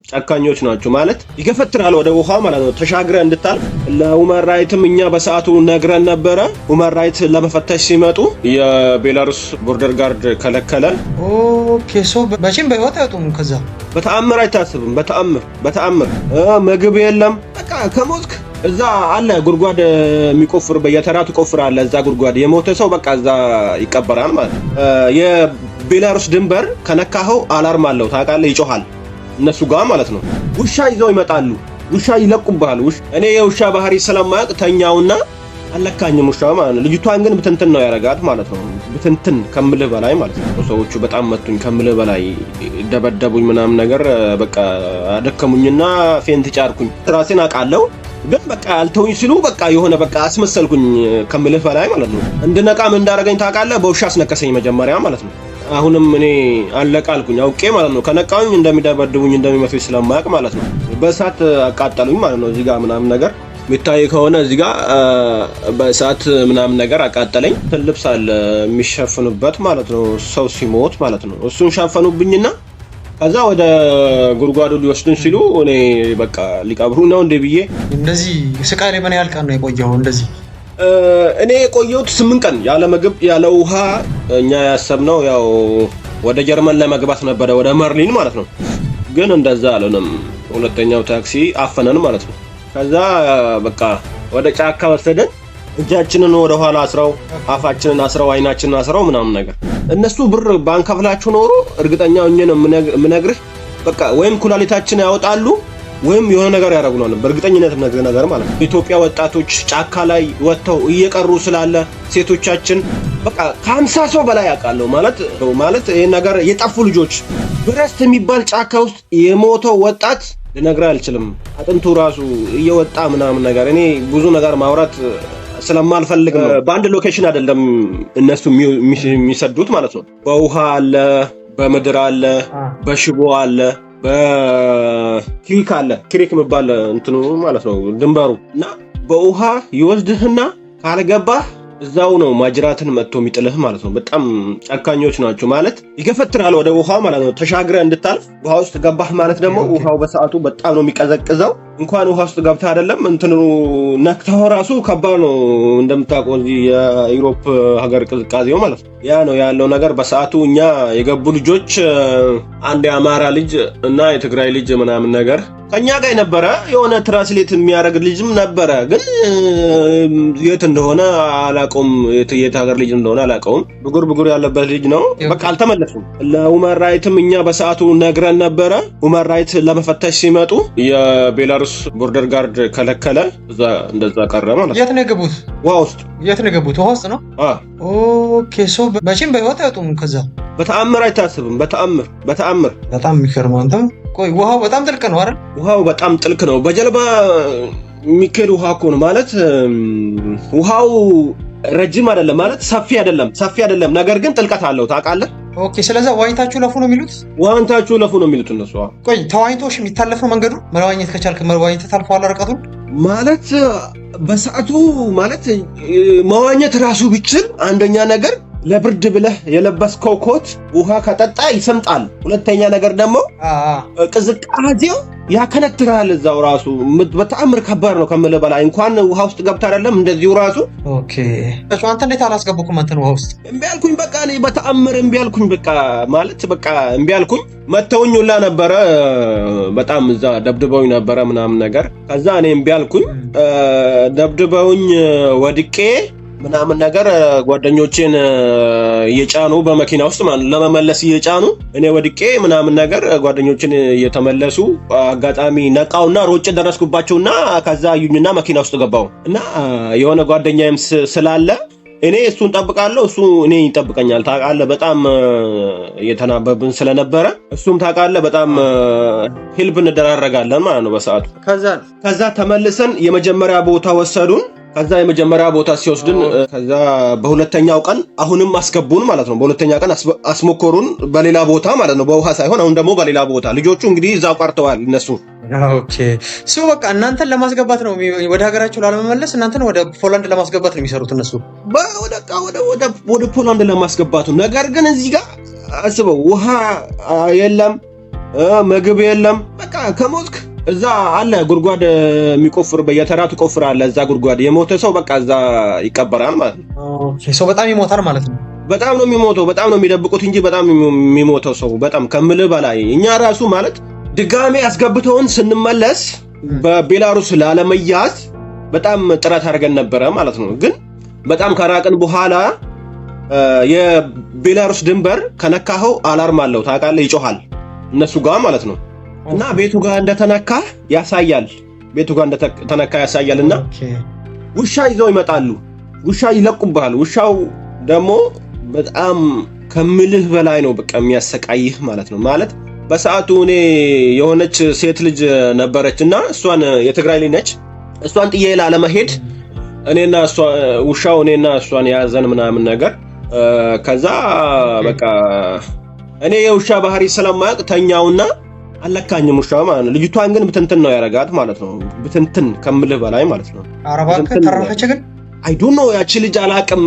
ጨካኞች ናቸው ማለት ይገፈትራል ወደ ውሃ ማለት ነው ተሻግረ እንድታልፍ ለሁማን ራይትም እኛ በሰዓቱ ነግረን ነበረ ሁማን ራይት ለመፈተሽ ሲመጡ የቤላሩስ ቦርደር ጋርድ ከለከለ ኦኬ ሶ በቺም በህይወት አይወጡም ከዛ በተአምር አይታሰብም በተአምር ምግብ የለም በቃ ከሞትክ እዛ አለ ጉርጓድ የሚቆፍር በየተራ ትቆፍራለ እዛ ጉርጓድ የሞተ ሰው በቃ እዛ ይቀበራል ማለት የቤላሩስ ድንበር ከነካኸው አላርም አለው ታውቃለህ ይጮሃል እነሱ ጋር ማለት ነው ውሻ ይዘው ይመጣሉ ውሻ ይለቁብሃል እኔ የውሻ ባህሪ ስለማያውቅ ተኛውና አለካኝም ውሻ ማለት ነው ልጅቷን ግን ብትንትን ነው ያረጋት ማለት ነው ብትንትን ከምልህ በላይ ማለት ነው ሰዎቹ በጣም መቱኝ ከምልህ በላይ ደበደቡኝ ምናምን ነገር በቃ አደከሙኝና ፌንት ጫርኩኝ ራሴን አውቃለሁ ግን በቃ አልተውኝ ሲሉ በቃ የሆነ በቃ አስመሰልኩኝ ከምልህ በላይ ማለት ነው እንድነቃም እንዳረገኝ ታውቃለህ በውሻ አስነከሰኝ መጀመሪያ ማለት ነው አሁንም እኔ አለቃልኩኝ አውቄ ማለት ነው ከነቃውኝ እንደሚደበድቡኝ እንደሚመቱኝ ስለማያውቅ ማለት ነው በእሳት አቃጠሉኝ ማለት ነው እዚህ ጋር ምናምን ነገር ሚታይ ከሆነ እዚህ ጋር በእሳት ምናምን ነገር አቃጠለኝ ልብስ አለ የሚሸፍኑበት ማለት ነው ሰው ሲሞት ማለት ነው እሱን ሸፈኑብኝና ከዛ ወደ ጉርጓዱ ሊወስዱን ሲሉ እኔ በቃ ሊቀብሩ ነው እንደ ብዬ እንደዚህ ስቃይ ላይ ምን ያህል ቀን ነው የቆየው እንደዚህ እኔ የቆየሁት 8 ቀን ያለ ምግብ ያለ ውሃ እኛ ያሰብነው ያው ወደ ጀርመን ለመግባት ነበር ወደ መርሊን ማለት ነው ግን እንደዛ አልሆነም ሁለተኛው ታክሲ አፈነን ማለት ነው ከዛ በቃ ወደ ጫካ ወሰደን እጃችንን ወደ ኋላ አስረው አፋችንን አስረው አይናችንን አስረው ምናምን ነገር እነሱ ብር ባንከፍላችሁ ኖሮ እርግጠኛ ሆኜ ነው ምነግርህ በቃ ወይም ኩላሊታችን ያወጣሉ ወይም የሆነ ነገር ያደርጉናል በእርግጠኝነት ነገር ማለት ነው ኢትዮጵያ ወጣቶች ጫካ ላይ ወጥተው እየቀሩ ስላለ ሴቶቻችን በቃ ከ50 ሰው በላይ ያውቃሉ ማለት ይሄ ነገር የጠፉ ልጆች ብረስት የሚባል ጫካ ውስጥ የሞተው ወጣት ልነግርህ አልችልም አጥንቱ ራሱ እየወጣ ምናምን ነገር እኔ ብዙ ነገር ማውራት ስለማልፈልግ ነው በአንድ ሎኬሽን አይደለም እነሱ የሚሰዱት ማለት ነው በውሃ አለ በምድር አለ በሽቦ አለ በክሪክ አለ ክሪክ መባል እንትኑ ማለት ነው ድንበሩ እና በውሃ ይወስድህና ካልገባህ እዛው ነው ማጅራትን መጥቶ የሚጥልህ ማለት ነው በጣም ጨካኞች ናቸው ማለት ይገፈትራል ወደ ውሃ ማለት ነው ተሻግረ እንድታልፍ ውሃ ውስጥ ገባህ ማለት ደግሞ ውሃው በሰዓቱ በጣም ነው የሚቀዘቅዘው እንኳን ውሃ ውስጥ ገብታ አይደለም እንትኑ ነክተው ራሱ ከባድ ነው እንደምታውቀው እዚህ የዩሮፕ ሀገር ቅዝቃዜው ማለት ነው ያ ነው ያለው ነገር በሰዓቱ እኛ የገቡ ልጆች አንድ የአማራ ልጅ እና የትግራይ ልጅ ምናምን ነገር ከኛ ጋር ነበረ የሆነ ትራንስሌት የሚያደርግ ልጅም ነበረ ግን የት እንደሆነ አላውቀውም የት ሀገር ልጅ እንደሆነ አላውቀውም ብጉር ያለበት ልጅ ነው በቃ አልተመለሱም ለሁማን ራይትም እኛ በሰዓቱ ነግረን ነበረ ሁማን ራይት ለመፈተሽ ሲመጡ የቤላሩስ ቦርደር ጋርድ ከለከለ እዛ እንደዛ ቀረ ማለት የት ነው የገቡት ውሃ ውስጥ የት ነው የገቡት ውሃ ውስጥ ነው ኦኬ ሶ መቼም በህይወት አይወጡም ከዛ በተአምር አይታሰብም በተአምር በጣም የሚገርመው አንተ ቆይ ውሃው በጣም ጥልቅ ነው አይደል ውሃው በጣም ጥልቅ ነው በጀልባ የሚከድ ውሃ እኮ ነው ማለት ውሃው ረጅም አይደለም ማለት ሰፊ አይደለም ነገር ግን ጥልቀት አለው ታውቃለህ ኦኬ ስለዚህ ዋኝታችሁ ለፉ ነው የሚሉት እነሱ ቆይ ተዋኝቶሽ የሚታለፍ ነው መንገዱ መዋኘት ከቻልክ መዋኘት ታልፈዋል ርቀቱን ማለት በሰዓቱ ማለት መዋኘት ራሱ ቢችል አንደኛ ነገር ለብርድ ብለህ የለበስከው ኮት ውሃ ከጠጣ ይሰምጣል ሁለተኛ ነገር ደግሞ ቅዝቃዜው ያከነትራል እዛው ራሱ በተአምር ከባድ ነው ከምልህ በላይ እንኳን ውሃ ውስጥ ገብታ አይደለም እንደዚሁ ራሱ ኦኬ እሱ አንተ እንዴት አላስገቡኩም አንተን ውሃ ውስጥ እምቢ አልኩኝ በቃ እኔ በተአምር እምቢ አልኩኝ በቃ ማለት በቃ እምቢ አልኩኝ መተውኝ ሁላ ነበረ በጣም እዛ ደብድበውኝ ነበረ ምናምን ነገር ከዛ እኔ እምቢ አልኩኝ ደብድበውኝ ወድቄ ምናምን ነገር ጓደኞቼን እየጫኑ በመኪና ውስጥ ለመመለስ እየጫኑ እኔ ወድቄ ምናምን ነገር ጓደኞቼን እየተመለሱ አጋጣሚ ነቃውና ሮጬ ደረስኩባቸውና ከዛ አዩኝና መኪና ውስጥ ገባው እና የሆነ ጓደኛዬም ስላለ እኔ እሱን ጠብቃለሁ እሱ እኔ ይጠብቀኛል ታውቃለህ በጣም እየተናበብን ስለነበረ እሱም ታውቃለህ በጣም ሄልፕ እንደራረጋለን ማለት ነው በሰዓቱ ከዛ ተመልሰን የመጀመሪያ ቦታ ወሰዱን ከዛ የመጀመሪያ ቦታ ሲወስድን ከዛ በሁለተኛው ቀን አሁንም አስገቡን ማለት ነው በሁለተኛ ቀን አስሞከሩን በሌላ ቦታ ማለት ነው በውሃ ሳይሆን አሁን ደግሞ በሌላ ቦታ ልጆቹ እንግዲህ እዛው ቀርተዋል እነሱ ኦኬ ሶ በቃ እናንተን ለማስገባት ነው ወደ ሀገራችሁ ላለመመለስ እናንተን ወደ ፖላንድ ለማስገባት ነው የሚሰሩት እነሱ ወደ ፖላንድ ለማስገባት ነገር ግን እዚህ ጋር አስበው ውሃ የለም ምግብ የለም። በቃ ከሞትክ እዛ አለ ጉድጓድ የሚቆፍር በየተራ ትቆፍራለህ። እዛ ጉድጓድ የሞተ ሰው በቃ እዛ ይቀበራል ማለት ነው። ኦኬ ሰው በጣም ይሞታል ማለት ነው። በጣም ነው የሚሞተው። በጣም ነው የሚደብቁት እንጂ በጣም የሚሞተው ሰው በጣም ከምልህ በላይ። እኛ ራሱ ማለት ድጋሜ አስገብተውን ስንመለስ በቤላሩስ ላለመያዝ በጣም ጥረት አድርገን ነበረ ማለት ነው። ግን በጣም ከራቅን በኋላ የቤላሩስ ድንበር ከነካኸው አላርም አለው ታውቃለህ፣ ይጮሃል እነሱ ጋር ማለት ነው። እና ቤቱ ጋር እንደተነካ ያሳያል። ቤቱ ጋር እንደተነካ ያሳያልና ውሻ ይዘው ይመጣሉ። ውሻ ይለቁብሃል። ውሻው ደግሞ በጣም ከምልህ በላይ ነው በቃ የሚያሰቃይህ ማለት ነው። ማለት በሰዓቱ እኔ የሆነች ሴት ልጅ ነበረችና እሷን የትግራይ ልጅ ነች። እሷን ጥዬ ላለመሄድ እኔና እሷ ውሻው እኔና እሷን ያዘን ምናምን ነገር። ከዛ በቃ እኔ የውሻ ባህሪ ስለማያውቅ ተኛውና አለካኝም ውሻው ማለት ነው። ልጅቷን ግን ብትንትን ነው ያረጋት ማለት ነው። ብትንትን ከምልህ በላይ ማለት ነው። አረባከ ተረፈች ግን አይ ዶንት ኖ ያቺ ልጅ አላቅም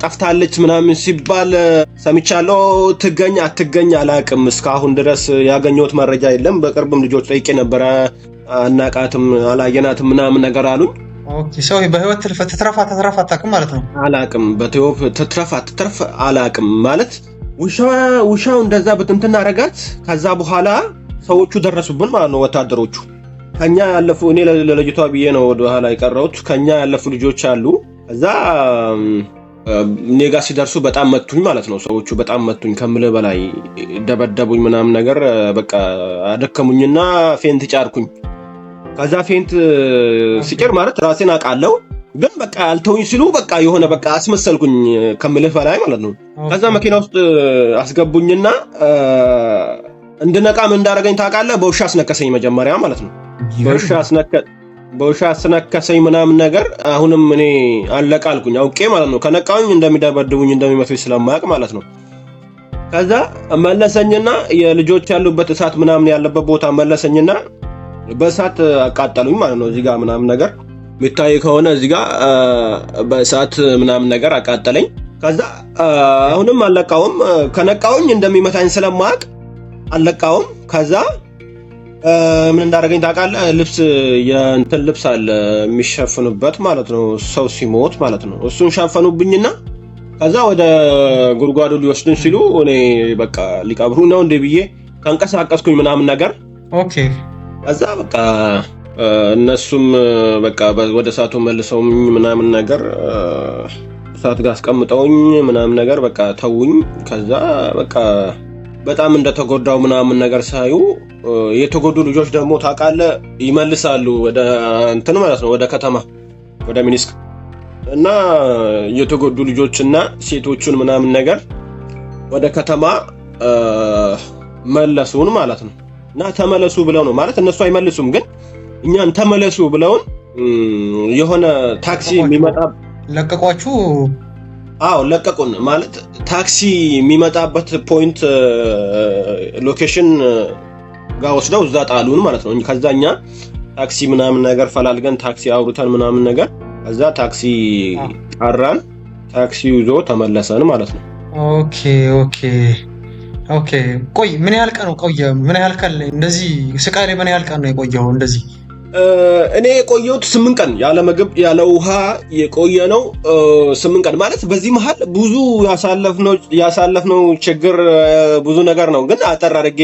ጠፍታለች ምናምን ሲባል ሰምቻለሁ። ትገኝ አትገኝ አላቅም። እስካሁን ድረስ ያገኘሁት መረጃ የለም። በቅርብም ልጆች ጠይቄ ነበረ። አናቃትም አላየናትም ምናምን ነገር አሉኝ። ኦኬ ሰው በህይወት ትትረፋ አታውቅም ማለት ነው። አላቅም በህይወት ትትረፍ አላቅም ማለት ውሻው እንደዛ በትንትና አረጋት። ከዛ በኋላ ሰዎቹ ደረሱብን ማለት ነው። ወታደሮቹ ከኛ ያለፉ እኔ ለልጅቷ ብዬ ነው ወደ ኋላ የቀረሁት። ከኛ ያለፉ ልጆች አሉ። ከዛ እኔ ጋር ሲደርሱ በጣም መቱኝ ማለት ነው። ሰዎቹ በጣም መቱኝ ከምልህ በላይ ደበደቡኝ ምናምን ነገር በቃ አደከሙኝና ፌንት ጫርኩኝ። ከዛ ፌንት ሲጭር ማለት ራሴን አውቃለሁ ግን በቃ አልተውኝ ሲሉ በቃ የሆነ በቃ አስመሰልኩኝ ከምልህ በላይ ማለት ነው። ከዛ መኪና ውስጥ አስገቡኝና እንድነቃ ምን እንዳደረገኝ ታውቃለህ? በውሻ አስነከሰኝ መጀመሪያ ማለት ነው። በውሻ አስነከሰኝ ምናምን ነገር። አሁንም እኔ አለቃልኩኝ አውቄ ማለት ነው። ከነቃውኝ እንደሚደበድቡኝ እንደሚመቱኝ ስለማያውቅ ማለት ነው። ከዛ መለሰኝና የልጆች ያሉበት እሳት ምናምን ያለበት ቦታ መለሰኝና በእሳት አቃጠሉኝ ማለት ነው። እዚህ ጋር ምናምን ነገር የሚታይ ከሆነ እዚህ ጋር በእሳት ምናምን ነገር አቃጠለኝ። ከዛ አሁንም አለቃውም። ከነቃውኝ እንደሚመታኝ ስለማያውቅ አለቃውም። ከዛ ምን እንዳደረገኝ ታውቃለህ? ልብስ የእንትን ልብስ አለ የሚሸፍኑበት ማለት ነው፣ ሰው ሲሞት ማለት ነው። እሱን ሸፈኑብኝና ከዛ ወደ ጉድጓዱ ሊወስዱን ሲሉ እኔ በቃ ሊቀብሩ ነው እንደ ብዬ ተንቀሳቀስኩኝ ምናምን ነገር። ኦኬ ከዛ በቃ እነሱም በቃ ወደ እሳቱ መልሰውኝ ምናምን ነገር እሳት ጋር አስቀምጠውኝ ምናምን ነገር በቃ ተውኝ። ከዛ በቃ በጣም እንደተጎዳው ምናምን ነገር ሳዩ የተጎዱ ልጆች ደግሞ ታውቃለህ ይመልሳሉ ወደ እንትን ማለት ነው፣ ወደ ከተማ ወደ ሚኒስክ እና የተጎዱ ልጆችና ሴቶቹን ምናምን ነገር ወደ ከተማ መለሱን ማለት ነው። እና ተመለሱ ብለው ነው ማለት እነሱ አይመልሱም፣ ግን እኛን ተመለሱ ብለውን የሆነ ታክሲ የሚመጣ ለቀቋችሁ። አዎ ለቀቁን ማለት ታክሲ የሚመጣበት ፖይንት ሎኬሽን ጋር ወስደው እዛ ጣሉን ማለት ነው። ከዛኛ ታክሲ ምናምን ነገር ፈላልገን ታክሲ አውርተን ምናምን ነገር ከዛ ታክሲ ጠራን። ታክሲ ይዞ ተመለሰን ማለት ነው። ኦኬ ኦኬ ኦኬ። ቆይ ምን ያህል ቀን ቆየ? ምን ያህል ቀን እንደዚህ ስቃይ ላይ ምን ያህል ቀን ነው የቆየው እንደዚህ? እኔ የቆየሁት 8 ቀን ያለ ምግብ ያለ ውሃ የቆየ ነው። 8 ቀን ማለት በዚህ መሃል ብዙ ያሳለፍነው ችግር ብዙ ነገር ነው። ግን አጠር አድርጌ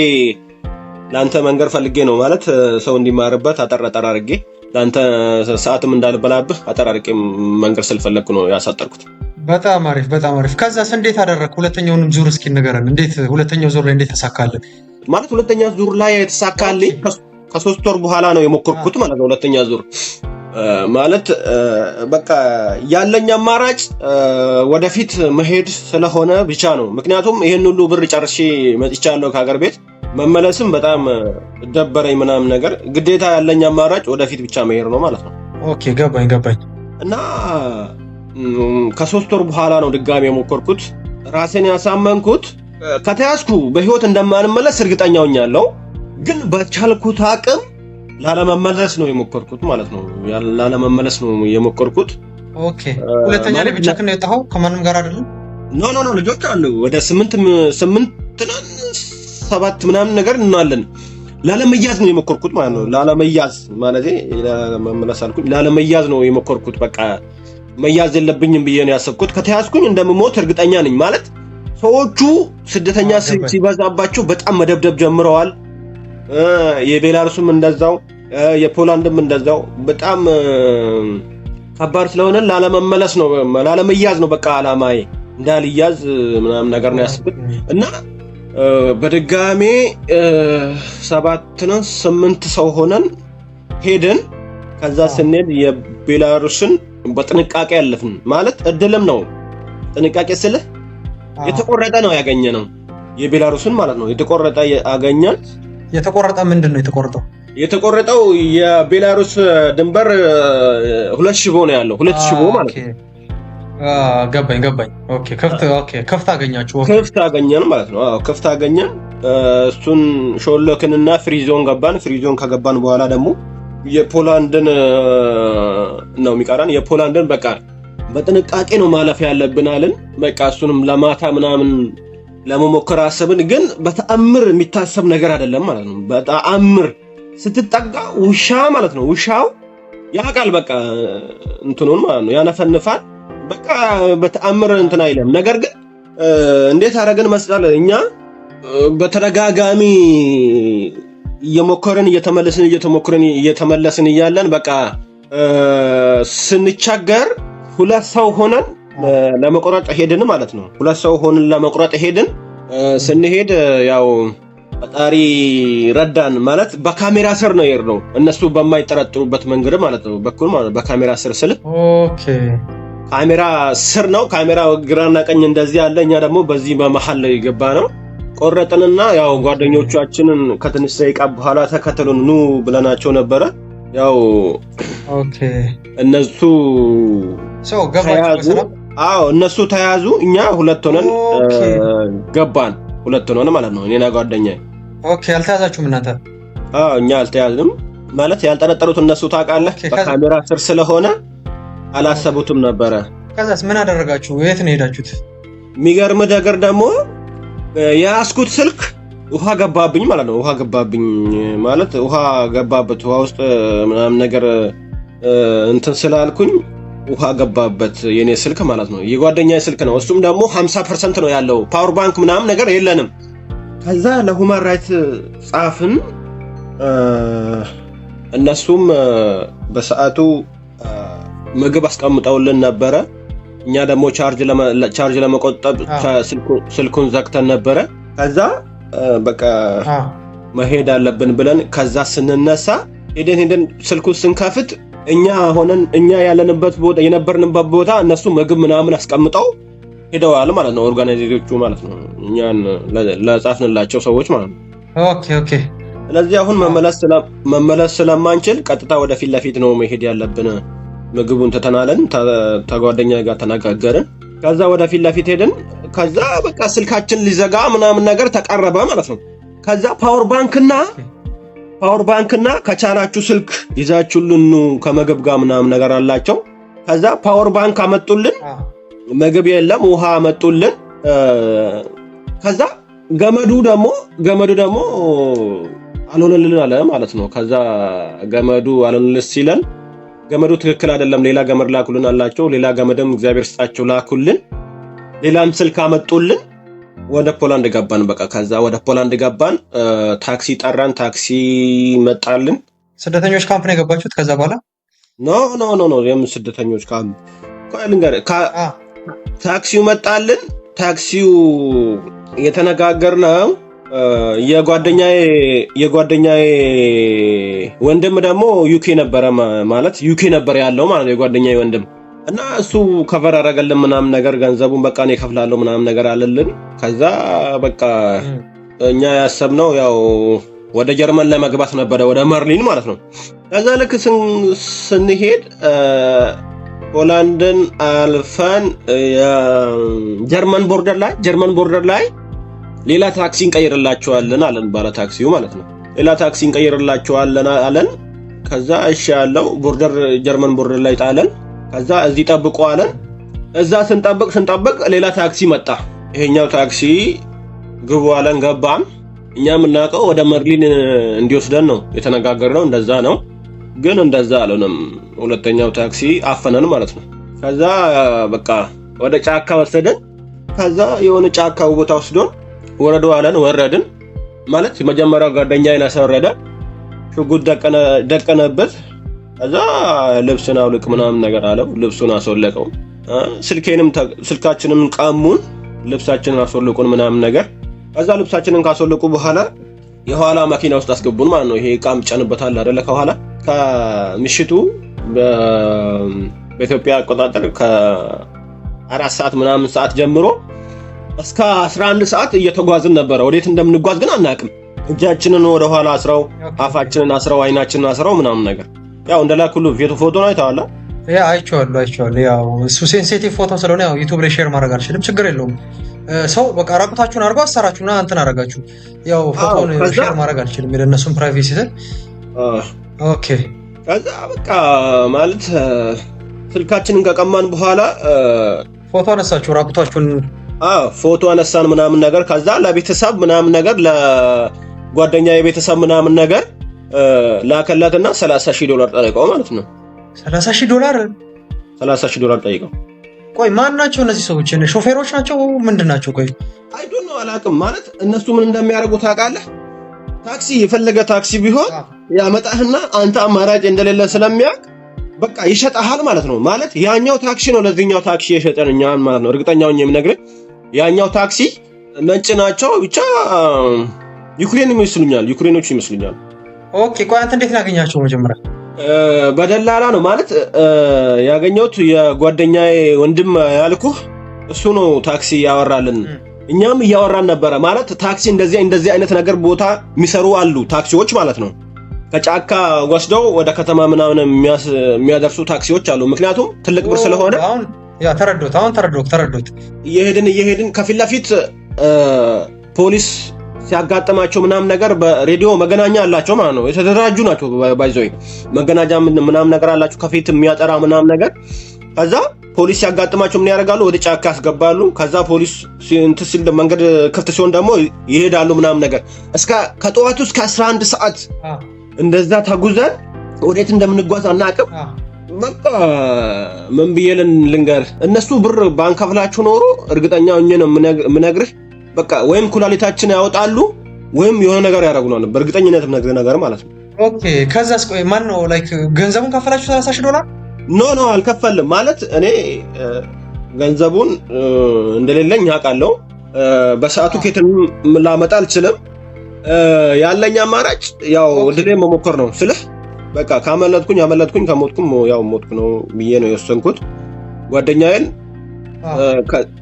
ለአንተ መንገር ፈልጌ ነው ማለት ሰው እንዲማርበት አጠር አድርጌ ለአንተ ሰዓትም እንዳልበላብህ አጠር አድርጌ መንገር ስለፈለግኩ ነው ያሳጠርኩት። በጣም አሪፍ በጣም አሪፍ። ከዛስ እንዴት አደረግክ? ሁለተኛውንም ዙር እስኪ ንገረን። እንዴት ሁለተኛው ዙር ላይ እንዴት ተሳካልህ? ማለት ሁለተኛ ዙር ላይ የተሳካልኝ ከ3 ወር በኋላ ነው የሞከርኩት ማለት ነው። ሁለተኛ ዙር ማለት በቃ ያለኝ አማራጭ ወደፊት መሄድ ስለሆነ ብቻ ነው። ምክንያቱም ይሄን ሁሉ ብር ጨርሼ መጥቻለሁ ከሀገር ቤት። መመለስም በጣም ደበረኝ ምናምን ነገር። ግዴታ ያለኝ አማራጭ ወደፊት ብቻ መሄድ ነው ማለት ነው። ኦኬ ገባኝ እና ከ3 ወር በኋላ ነው ድጋሚ የሞከርኩት። ራሴን ያሳመንኩት ከተያዝኩ በህይወት እንደማንመለስ እርግጠኛ ሆኛለሁ። ግን በቻልኩት አቅም ላለመመለስ ነው የሞከርኩት ማለት ነው። ላለመመለስ ነው የሞከርኩት። ኦኬ ሁለተኛ ላይ ብቻ ከነ የወጣኸው ከማንም ጋር አይደለም? ኖ ልጆች አሉ ወደ 8 7 ምናምን ነገር እንናለን። ላለመያዝ ነው የሞከርኩት ማለት ነው። ላለመያዝ ማለት ለመመለስ አልኩኝ። ላለመያዝ ነው የሞከርኩት። በቃ መያዝ የለብኝም ብዬ ነው ያሰብኩት። ከተያዝኩኝ እንደምሞት እርግጠኛ ነኝ ማለት ሰዎቹ ስደተኛ ሲበዛባቸው በጣም መደብደብ ጀምረዋል። የቤላሩስም እንደዛው የፖላንድም እንደዛው በጣም ከባድ ስለሆነ ላለመመለስ ነው ላለመያዝ ነው በቃ አላማዬ እንዳልያዝ ምናምን ነገር ነው ያስብኩት እና በድጋሜ 7 ነው 8 ሰው ሆነን ሄድን። ከዛ ስንሄድ የቤላሩስን በጥንቃቄ ያለፍን ማለት እድልም ነው። ጥንቃቄ ስልህ የተቆረጠ ነው ያገኘነው የቤላሩስን ማለት ነው። የተቆረጠ ያገኘን። የተቆረጠ ምንድን ነው የተቆረጠው? የተቆረጠው የቤላሩስ ድንበር 2 ሽቦ ነው ያለው። 2 ሽቦ ማለት ነው። ገባኝ። ኦኬ ክፍት አገኛችሁ? ክፍት አገኘን ማለት ነው። አዎ ክፍት አገኘን። እሱን ሾለክንና ፍሪዞን ገባን። ፍሪዞን ከገባን በኋላ ደግሞ የፖላንድን ነው የሚቀራን። የፖላንድን በቃ በጥንቃቄ ነው ማለፍ ያለብን አለን። በቃ እሱንም ለማታ ምናምን ለመሞከር አሰብን። ግን በተአምር የሚታሰብ ነገር አይደለም ማለት ነው። በተአምር ስትጠጋ ውሻ ማለት ነው ውሻው ያቃል በቃ እንትኑን ማለት ነው ያነፈንፋል። በቃ በተአምር እንትን አይለም። ነገር ግን እንዴት አደረግን መስላል እኛ በተደጋጋሚ እየተመለስን እያለን በቃ ስንቸገር 2 ሰው ሆነን ለመቆረጥ ሄድን ማለት ነው። 2 ሰው ሆነን ለመቆረጥ ሄድን። ስንሄድ ያው ፈጣሪ ረዳን ማለት በካሜራ ስር ነው የሄድነው። እነሱ በማይጠረጥሩበት መንገድ ማለት ነው በኩል ማለት በካሜራ ስር ስል ኦኬ ካሜራ ስር ነው። ካሜራ ግራና ቀኝ እንደዚህ አለ። እኛ ደግሞ በዚህ በመሃል ላይ ገባ ነው ቆረጥንና ያው ጓደኞቻችንን ከትንሽ ደቂቃ በኋላ ተከተሉን ኑ ብለናቸው ነበረ። ያው ኦኬ እነሱ ገባችሁ? አዎ እነሱ ተያዙ። እኛ 2 ሆነን ገባን። 2 ሆነን ማለት ነው እኔና ጓደኛዬ። ኦኬ አልተያዛችሁም እናንተ? አዎ እኛ አልተያዝንም ማለት ያልጠረጠሩት እነሱ ታውቃለህ በካሜራ ስር ስለሆነ አላሰቡትም ነበረ። ከዛስ ምን አደረጋችሁ? የት ነው ሄዳችሁት? የሚገርም ነገር ደግሞ የያዝኩት ስልክ ውሃ ገባብኝ ማለት ነው። ውሃ ገባብኝ ማለት ውሃ ገባበት ውሃ ውስጥ ምናምን ነገር እንትን ስላልኩኝ ውሃ ገባበት የኔ ስልክ ማለት ነው። የጓደኛዬ ስልክ ነው። እሱም ደግሞ 50% ነው ያለው። ፓወር ባንክ ምናምን ነገር የለንም። ከዛ ለሁማን ራይት ጻፍን። እነሱም በሰዓቱ ምግብ አስቀምጠውልን ነበረ። እኛ ደግሞ ቻርጅ ለመቆጠብ ስልኩን ዘግተን ነበረ። ከዛ በቃ መሄድ አለብን ብለን ከዛ ስንነሳ ሄደን ስልኩን ስንከፍት እኛ ያለንበት ቦታ የነበርንበት ቦታ እነሱ ምግብ ምናምን አስቀምጠው ሄደዋል ማለት ነው። ኦርጋናይዘሮቹ ማለት ነው እኛን ለጻፍንላቸው ሰዎች ማለት ነው። ኦኬ ስለዚህ አሁን መመለስ ስለማንችል ቀጥታ ወደፊት ለፊት ነው መሄድ ያለብን። ምግቡን ተተናለን ተጓደኛ ጋር ተነጋገርን። ከዛ ወደፊት ለፊት ሄድን። ከዛ በቃ ስልካችን ሊዘጋ ምናምን ነገር ተቃረበ ማለት ነው። ከዛ ፓወር ባንክና ከቻላችሁ ስልክ ይዛችሁልን ከመግብ ጋር ምናምን ነገር አላቸው። ከዛ ፓወር ባንክ አመጡልን። ምግብ የለም ውሃ አመጡልን። ከዛ ገመዱ ደግሞ አልሆነልን አለ ማለት ነው። ከዛ ገመዱ አልሆነልን ሲለን ገመዱ ትክክል አይደለም ሌላ ገመድ ላኩልን አላቸው። ሌላ ገመድም እግዚአብሔር ስጣቸው ላኩልን። ሌላም ስልክ አመጡልን። ወደ ፖላንድ ገባን። በቃ ከዛ ወደ ፖላንድ ገባን። ታክሲ ጠራን። ታክሲ መጣልን። ስደተኞች ካምፕ ነው የገባችሁት? ከዛ በኋላ ኖ የምን ስደተኞች ካምፕ ታክሲው መጣልን። ታክሲው የተነጋገርነው የጓደኛዬ ወንድም ደግሞ ዩኬ ነበረ ማለት ዩኬ ነበር ያለው ማለት ነው የጓደኛዬ ወንድም እና እሱ ከቨር አደረገልን ምናምን ነገር ገንዘቡን በቃ እኔ እከፍላለሁ ምናምን ነገር አለልን። ከዛ በቃ እኛ ያሰብነው ያው ወደ ጀርመን ለመግባት ነበረ ወደ መርሊን ማለት ነው። ከዛ ልክ ስንሄድ ፖላንድን አልፈን ጀርመን ቦርደር ላይ ሌላ ታክሲ እንቀይርላችኋለን አለን ባለ ታክሲው ማለት ነው። ሌላ ታክሲ እንቀይርላችኋለን አለን። ከዛ እሺ ያለው ጀርመን ቦርደር ላይ ጣለን። ከዛ እዚህ ጠብቁ አለን። እዛ ስንጠብቅ ሌላ ታክሲ መጣ። ይሄኛው ታክሲ ግቡ አለን። ገባን። እኛ የምናውቀው ወደ መርሊን እንዲወስደን ነው የተነጋገርነው። እንደዛ ነው ግን እንደዛ አልሆነም። ሁለተኛው ታክሲ አፈነን ማለት ነው። ከዛ በቃ ወደ ጫካ ወሰደን። ከዛ የሆነ ጫካው ቦታ ወስዶን ወረዱ አለን። ወረድን ማለት መጀመሪያው ጓደኛዬን አስወረደ፣ ሽጉጥ ደቀነበት። ከዛ ልብስን አውልቅ ምናምን ነገር አለው። ልብሱን አስወለቀው። ስልካችንን ቀሙን፣ ልብሳችንን አስወልቁን ምናምን ነገር። ከዛ ልብሳችንን ካስወልቁ በኋላ የኋላ መኪና ውስጥ አስገቡን ማለት ነው። ይሄ ዕቃም ጨንበታል አይደለ? ከኋላ ከምሽቱ በኢትዮጵያ አቆጣጠር ከ4 ሰዓት ምናምን ሰዓት ጀምሮ እስከ 11 ሰዓት እየተጓዝን ነበረ። ወዴት እንደምንጓዝ ግን አናውቅም። እጃችንን ወደ ኋላ አስረው፣ አፋችንን አስረው፣ አይናችንን አስረው ምናምን ነገር ያው እንደላኩሉ ፎቶ ነው አይተዋል። ያ አይቼዋለሁ። ያው እሱ ሴንሲቲቭ ፎቶ ስለሆነ ያው ዩቲዩብ ላይ ሼር ማድረግ አልችልም። ችግር የለውም። ሰው በቃ ራቁታችሁን አድርጎ አሰራችሁና እንትን አደረጋችሁ። ያው ፎቶን ሼር ማድረግ አልችልም የእነሱን ፕራይቬሲ ስል። ኦኬ ከዛ በቃ ማለት ስልካችንን ከቀማን በኋላ ፎቶ አነሳችሁ ራቁታችሁን? ፎቶ አነሳን ምናምን ነገር። ከዛ ለቤተሰብ ምናምን ነገር ለጓደኛ የቤተሰብ ምናምን ነገር ላከላትና $30,000 ጠይቀው ማለት ነው። $30,000? $30,000 ጠይቀው። ቆይ ማን ናቸው እነዚህ ሰዎች? ሾፌሮች ናቸው ምንድን ናቸው? ቆይ አይ ዶንት ኖ አላውቅም። ማለት እነሱ ምን እንደሚያደርጉ ታውቃለህ? ታክሲ የፈለገ ታክሲ ቢሆን ያመጣህና አንተ አማራጭ እንደሌለ ስለሚያውቅ በቃ ይሸጣሃል ማለት ነው። ማለት ያኛው ታክሲ ነው ለዚህኛው ታክሲ የሸጠን እኛን ማለት ነው። እርግጠኛው ነኝ የምነግርህ ያኛው ታክሲ ነጭ ናቸው ብቻ ዩክሬኖች ይመስሉኛል። ኦኬ ቆይ አንተ እንዴት ያገኛቸው? መጀመሪያ በደላላ ነው ማለት ያገኘሁት። የጓደኛዬ ወንድም ያልኩህ እሱ ነው ታክሲ ያወራልን። እኛም እያወራን ነበረ ማለት ታክሲ እንደዚህ አይነት ነገር ቦታ የሚሰሩ አሉ ታክሲዎች ማለት ነው። ከጫካ ወስደው ወደ ከተማ ምናምን የሚያደርሱ ታክሲዎች አሉ። ምክንያቱም ትልቅ ብር ስለሆነ ያ ተረዶት እየሄድን ከፊት ለፊት ፖሊስ ሲያጋጥማቸው ምናምን ነገር በሬዲዮ መገናኛ አላቸው ማለት ነው። የተደራጁ ናቸው። ባይዞይ መገናኛ ምናምን ነገር አላቸው ከፊት የሚያጠራ ምናምን ነገር። ከዛ ፖሊስ ሲያጋጥማቸው ምን ያደርጋሉ? ወደ ጫካ ያስገባሉ። ከዛ ፖሊስ ሲል መንገድ ክፍት ሲሆን ደግሞ ይሄዳሉ ምናምን ነገር ከጠዋቱ እስከ 11 ሰዓት እንደዛ ተጉዘን ወዴት እንደምንጓዝ አናውቅም። በቃ ምን ብዬ ልንገር፣ እነሱ ብር ባንከፍላችሁ ኖሮ እርግጠኛ ሆኜ ነው የምነግርህ በቃ ወይም ኩላሊታችን ያወጣሉ ወይም የሆነ ነገር ያደርጉናል። በእርግጠኝነት የምነግርህ ነገር ማለት ነው። ኦኬ ከዛስ ቆይ ማን ነው ላይክ ገንዘቡን ከፈላችሁ $30,000? ኖ አልከፈልም። ማለት እኔ ገንዘቡን እንደሌለኝ አውቃለሁ። በሰዓቱ ከየትም ላመጣ አልችልም። ያለኝ አማራጭ ያው ድሌ መሞከር ነው ስልህ በቃ ካመለጥኩኝ ከሞትኩም ያው ሞትኩ ነው ብዬ ነው የወሰንኩት። ጓደኛዬን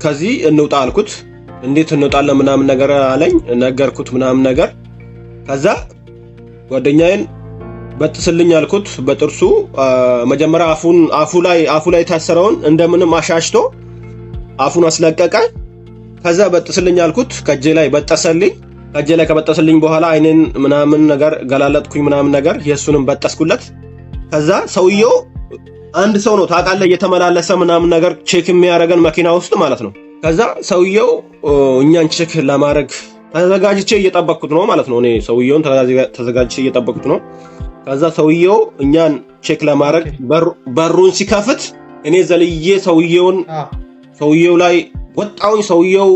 ከዚህ እንውጣ አልኩት። እንዴት እንውጣለን ምናምን ነገር አለኝ። ነገርኩት ምናምን ነገር። ከዛ ጓደኛዬን በጥስልኝ አልኩት። በጥርሱ መጀመሪያ አፉ ላይ ታሰረውን እንደምንም አሻሽቶ አፉን አስለቀቀ። ከዛ በጥስልኝ አልኩት። ከጄ ላይ በጠሰልኝ። ከጄ ላይ ከበጠሰልኝ በኋላ አይኔን ምናምን ነገር ገላለጥኩኝ ምናምን ነገር የሱንም በጠስኩለት። ከዛ ሰውየው አንድ ሰው ነው ታውቃለህ እየተመላለሰ ምናምን ነገር ቼክ የሚያደርገን መኪና ውስጥ ማለት ነው። ከዛ ሰውየው እኛን ቼክ ለማድረግ ተዘጋጅቼ እየጠበቅኩት ነው ማለት ነው። እኔ ሰውየውን ተዘጋጅቼ እየጠበቅኩት ነው። ከዛ ሰውየው እኛን ቼክ ለማድረግ በሩን ሲከፍት እኔ ዘልዬ ሰውየው ላይ ወጣውኝ። ሰውየው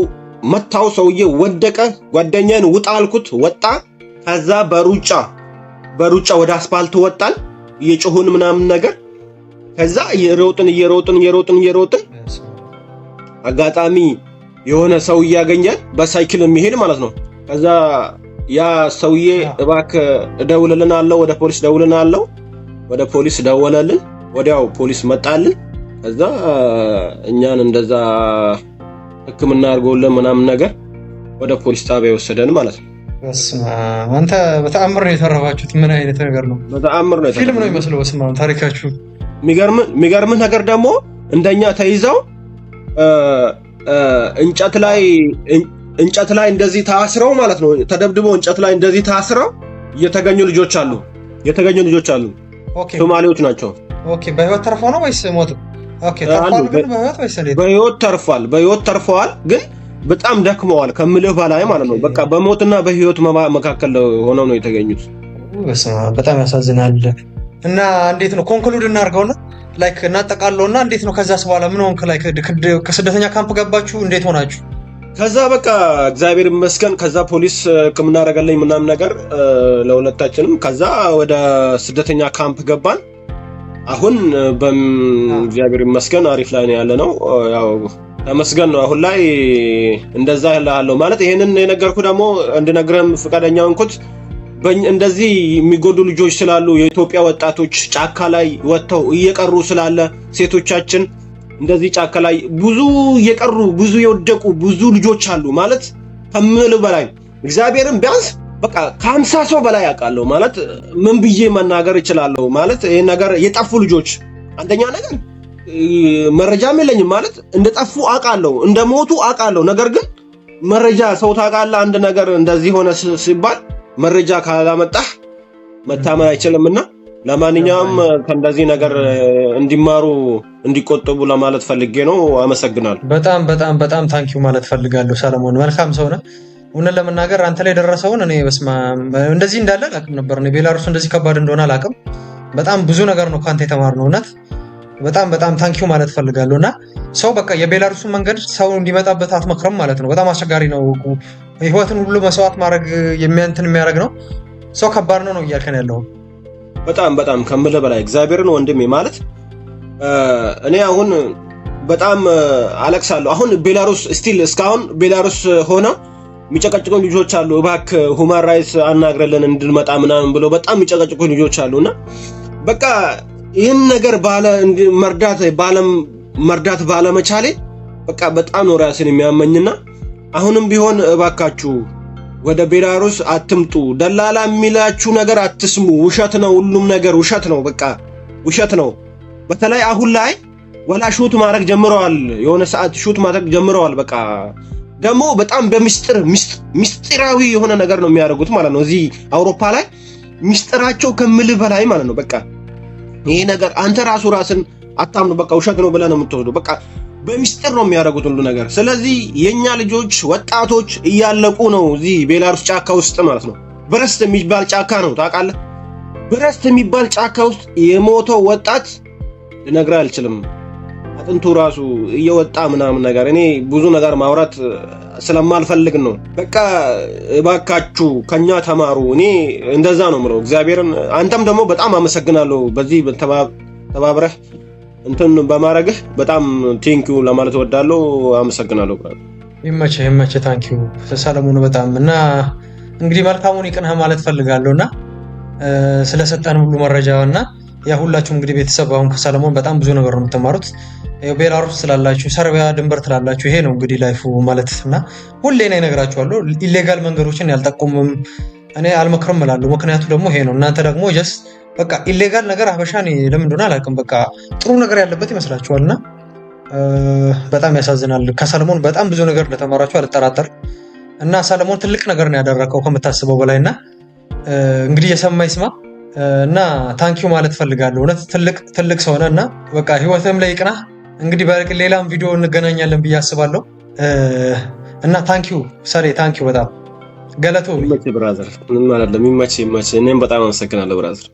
መታው። ሰውየው ወደቀ። ጓደኛዬን ውጣ አልኩት። ወጣ። ከዛ በሩጫ ወደ አስፓልት ወጣን እየጮሁን ምናምን ነገር። ከዛ እየሮጥን አጋጣሚ የሆነ ሰው እያገኘን በሳይክል የሚሄድ ማለት ነው። ከዛ ያ ሰውዬ እባክህ እደውልልናለሁ፣ ወደ ፖሊስ ደውልልናለሁ። ወደ ፖሊስ ደወለልን። ወዲያው ፖሊስ መጣልን። ከዛ እኛን እንደዛ ሕክምና አድርጎልን ምናምን ነገር ወደ ፖሊስ ጣቢያ ወሰደን ማለት ነው። አንተ በተአምር ነው የተረፋችሁት። ምን አይነት ነገር ነው? በተአምር ነው። ፊልም ነው የሚመስለው። በስመ አብ ታሪካችሁ። የሚገርምህ ነገር ደግሞ እንደኛ ተይዘው እንጨት ላይ እንደዚህ ታስረው ማለት ነው። ተደብድበው እንጨት ላይ እንደዚህ ታስረው የተገኙ ልጆች አሉ። ኦኬ ሶማሌዎች ናቸው። ኦኬ በህይወት ተርፈው ነው ወይስ ሞቱ? ኦኬ ተርፈዋል። ግን በህይወት ወይስ እንዴት? በህይወት ተርፈዋል። ግን በጣም ደክመዋል ከምልህ በላይ ማለት ነው። በቃ በሞትና በህይወት መካከል ሆነው ነው የተገኙት። በጣም ያሳዝናል። እና እንዴት ነው ኮንክሉድ እናድርገውና ላይክ እናጠቃለውና እንዴት ነው ከዛስ በኋላ ምን ሆንክ? ላይክ ከስደተኛ ካምፕ ገባችሁ እንዴት ሆናችሁ? ከዛ በቃ እግዚአብሔር ይመስገን ከዛ ፖሊስ ሕክምና አደረገልኝ ምናምን ነገር ለሁለታችንም። ከዛ ወደ ስደተኛ ካምፕ ገባን። አሁን በእግዚአብሔር ይመስገን አሪፍ ላይ ነው ያለነው። ያው ተመስገን ነው። አሁን ላይ እንደዛ ያለው ማለት ይሄንን የነገርኩ ደግሞ እንድነግርህም ፈቃደኛ ሆንኩት። እንደዚህ የሚጎዱ ልጆች ስላሉ የኢትዮጵያ ወጣቶች ጫካ ላይ ወጥተው እየቀሩ ስላለ ሴቶቻችን እንደዚህ ጫካ ላይ ብዙ እየቀሩ ብዙ የወደቁ ብዙ ልጆች አሉ ማለት ከምል በላይ እግዚአብሔርን ቢያንስ በቃ ከ50 ሰው በላይ ያውቃለሁ ማለት ምን ብዬ መናገር እችላለሁ ማለት ይሄ ነገር የጠፉ ልጆች አንደኛ ነገር መረጃም የለኝም ማለት እንደጠፉ አውቃለሁ እንደሞቱ አውቃለሁ። ነገር ግን መረጃ ሰው ታውቃለህ አንድ ነገር እንደዚህ ሆነ ሲባል መረጃ ካላመጣህ መታመን አይችልምና ለማንኛውም ከእንደዚህ ነገር እንዲማሩ እንዲቆጠቡ ለማለት ፈልጌ ነው። አመሰግናለሁ። በጣም በጣም በጣም ታንኪዩ ማለት ፈልጋለሁ ሰለሞን። መልካም ሰው ነህ። እውነት ለመናገር አንተ ላይ የደረሰውን እኔ በስማ እንደዚህ እንዳለ አላውቅም ነበር። እኔ ቤላሩስ እንደዚህ ከባድ እንደሆነ አላውቅም። በጣም ብዙ ነገር ነው ካንተ የተማርነው። እውነት በጣም በጣም ታንኪዩ ማለት ፈልጋለሁ። እና ሰው በቃ የቤላሩስን መንገድ ሰው እንዲመጣበት አትመክረም ማለት ነው። በጣም አስቸጋሪ ነው። ህይወትን ሁሉ መስዋዕት ማድረግ የሚያደርግ ነው። ሰው ከባድ ነው እያልከን ያለው በጣም በጣም ከምልህ በላይ እግዚአብሔርን ወንድሜ ማለት እኔ አሁን በጣም አለቅሳለሁ። አሁን ቤላሩስ ስቲል እስካሁን ቤላሩስ ሆነው የሚጨቀጭቁ ልጆች አሉ። እባክህ ሁማን ራይትስ አናግረልን እንድንመጣ ምናምን ብለው በጣም የሚጨቀጭቁ ልጆች አሉና በቃ ይህን ነገር መርዳት ባለመቻሌ በቃ በጣም ነው ራሴን የሚያመኝና አሁንም ቢሆን እባካችሁ ወደ ቤላሩስ አትምጡ። ደላላ የሚላችሁ ነገር አትስሙ። ውሸት ነው፣ ሁሉም ነገር ውሸት ነው። በቃ ውሸት ነው። በተለይ አሁን ላይ ወላ ሹት ማድረግ ጀምረዋል። የሆነ ሰዓት ሹት ማድረግ ጀምረዋል። በቃ ደግሞ በጣም ምስጢራዊ የሆነ ነገር ነው የሚያደርጉት ማለት ነው። እዚህ አውሮፓ ላይ ምስጢራቸው ከምልህ በላይ ማለት ነው። በቃ ይሄ ነገር አንተ ራስን አታምኑ። በቃ ውሸት ነው ብለህ ነው የምትወስደው። በቃ በሚስጥር ነው የሚያደርጉት ሁሉ ነገር። ስለዚህ የኛ ልጆች ወጣቶች እያለቁ ነው እዚህ ቤላሩስ ጫካ ውስጥ ማለት ነው። ብረስት የሚባል ጫካ ነው ታውቃለህ? ብረስት የሚባል ጫካ ውስጥ የሞተው ወጣት ልነግርህ አልችልም። አጥንቱ ራሱ እየወጣ ምናምን ነገር እኔ ብዙ ነገር ማውራት ስለማልፈልግ ነው። በቃ እባካችሁ ከኛ ተማሩ። እኔ እንደዛ ነው የምለው እግዚአብሔርን። አንተም ደግሞ በጣም አመሰግናለሁ በዚህ ተባብረህ እንትን በማድረግህ በጣም ቴንኪው ለማለት እወዳለሁ። አመሰግናለሁ። ይመችህ ታንኪው ሰለሞን በጣም እና እንግዲህ መልካሙን ይቅንህ ማለት ፈልጋለሁና ስለሰጠን ሁሉ መረጃ እና ያ ሁላችሁ እንግዲህ ቤተሰብ አሁን ከሰለሞን በጣም ብዙ ነገር ነው የምትማሩት። ቤላሩስ ስላላችሁ ሰርቢያ ድንበር ትላላችሁ። ይሄ ነው እንግዲህ ላይፉ ማለት እና ሁሌ እኔ እነግራችኋለሁ ኢሌጋል መንገዶችን ያልጠቁምም እኔ አልመክርም እላለሁ። ምክንያቱ ደግሞ ይሄ ነው። እናንተ ደግሞ ጀስት በቃ ኢሌጋል ነገር አበሻን ለምን እንደሆነ አላውቅም። በቃ ጥሩ ነገር ያለበት ይመስላችኋልና በጣም ያሳዝናል። ከሰለሞን በጣም ብዙ ነገር እንደተማራችሁ አልጠራጠር እና ሰለሞን ትልቅ ነገር ነው ያደረከው ከምታስበው በላይና እንግዲህ የሰማ ይስማ እና ታንኪዩ ማለት ፈልጋለሁ። እውነት ትልቅ ሰው ነህ እና በቃ ህይወትም ላይ ይቅና። እንግዲህ በሌላም ቪዲዮ እንገናኛለን ብዬ አስባለሁ እና ታንኪዩ ሰሌ ታንኪዩ በጣም ገለቶ ብራዘር። ምን ማለት ነው? ይመችህ። እኔም በጣም አመሰግናለሁ ብራዘር።